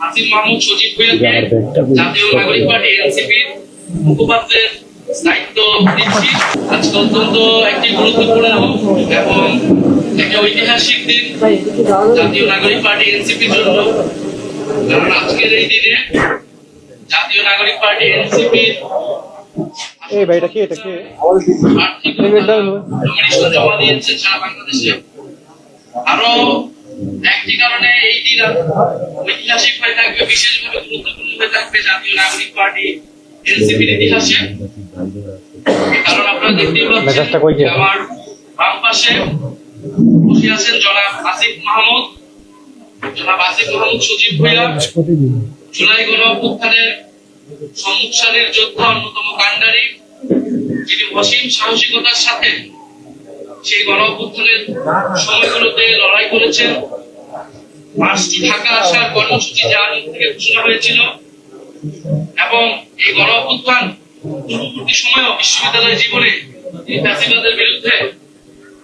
আসিফ মাহমুদ সজীব ভুঁইয়াকে জাতীয় নাগরিক পার্টি এনসিপির মুখপাত্রের দায়িত্ব দিচ্ছি। আজকে অত্যন্ত একটি গুরুত্বপূর্ণ এবং একটি ঐতিহাসিক দিন জাতীয় নাগরিক পার্টি এনসিপির জন্য। কারণ আজকের এই দিনে জাতীয় নাগরিক পার্টি এনসিপির জমা দিয়েছে সারা বাংলাদেশে। আরো একটি কারণে এই দিন ঐতিহাসিক হয়ে থাকবে, বিশেষভাবে গুরুত্বপূর্ণ হয়ে থাকবে জাতীয় নাগরিক পার্টি এনসিপির ইতিহাসে। কারণ আপনারা দেখতেই পাচ্ছেন আমার বাম পাশে বসে আছেন জনাব আসিফ মাহমুদ সজীব ভুঁইয়া, জুলাই গণঅভ্যুত্থানের সম্মুখ সারির যোদ্ধা, অন্যতম কাণ্ডারি, যিনি অসীম সাহসিকতার সাথে সেই গণঅভ্যুত্থানের সময়গুলোতে লড়াই করেছেন। মার্চটি ঢাকা আসার কর্মসূচি যার থেকে ঘোষণা হয়েছিল এবং এই গণঅভ্যুত্থান পূর্ববর্তী সময়েও বিশ্ববিদ্যালয় জীবনে তিনি ফ্যাসিবাদের বিরুদ্ধে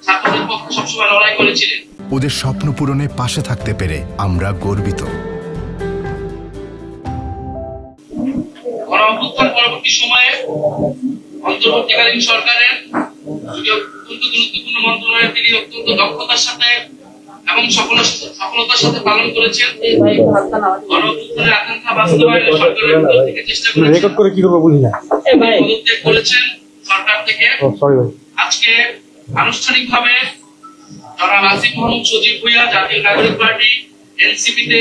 ছাত্রদের পক্ষে সবসময় লড়াই করেছিলেন। ওদের স্বপ্ন পূরণে পাশে থাকতে পেরে আমরা গর্বিত। গণঅভ্যুত্থান পরবর্তী সময়ে অন্তর্বর্তীকালীন সরকারের অত্যন্ত গুরুত্বপূর্ণ মন্ত্রণালয়ে তিনি অত্যন্ত দক্ষতার সাথে এবং সফলতার সাথে পালন করেছেন। গণঅভ্যুত্থানের আকাঙ্ক্ষা বাস্তবায়নে সরকারের পক্ষ থেকে চেষ্টা পদত্যাগ করেছেন সরকার থেকে। আজকে আনুষ্ঠানিকভাবে জনাব আসিফ মাহমুদ সজীব ভুঁইয়া জাতীয় নাগরিক পার্টি এনসিপিতে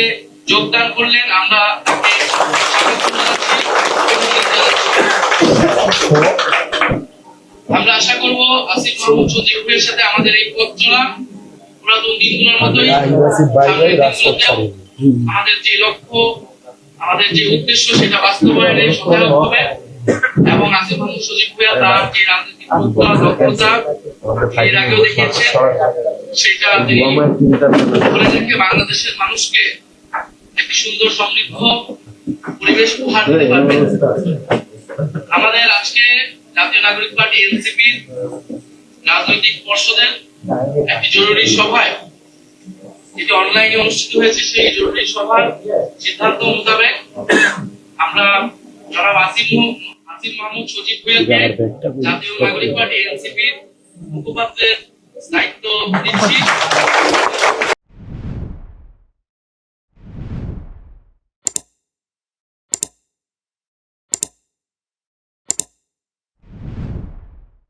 যোগদান করলেন। আমরা তাকে আমরা আশা করব আসিফ মাহমুদ সজীব ভুঁইয়ার সাথে আমাদের এই পথ চলা পুরাতন দিনগুলোর মতোই আমাদের যে লক্ষ্য, আমাদের যে উদ্দেশ্য, সেটা বাস্তবায়নে সহায়ক হবে এবং আসিফ মাহমুদ সজীব ভুঁইয়া তার যে রাজনৈতিক দক্ষতা এর আগেও দেখিয়েছেন, সেটা তিনি করে রেখে বাংলাদেশের মানুষকে একটি সুন্দর সমৃদ্ধ পরিবেশ উপহার দিতে পারবেন। আমাদের আজকে জাতীয় নাগরিক পার্টি এনসিপির রাজনৈতিক পর্ষদের একটি জরুরি সভায়, যেটি অনলাইনে অনুষ্ঠিত হয়েছে, সেই জরুরি সভার সিদ্ধান্ত মোতাবেক আমরা জনাব আসিফ মাহমুদ সজীব ভুঁইয়াকে জাতীয় নাগরিক পার্টি এনসিপির মুখপাত্রের দায়িত্ব দিচ্ছি।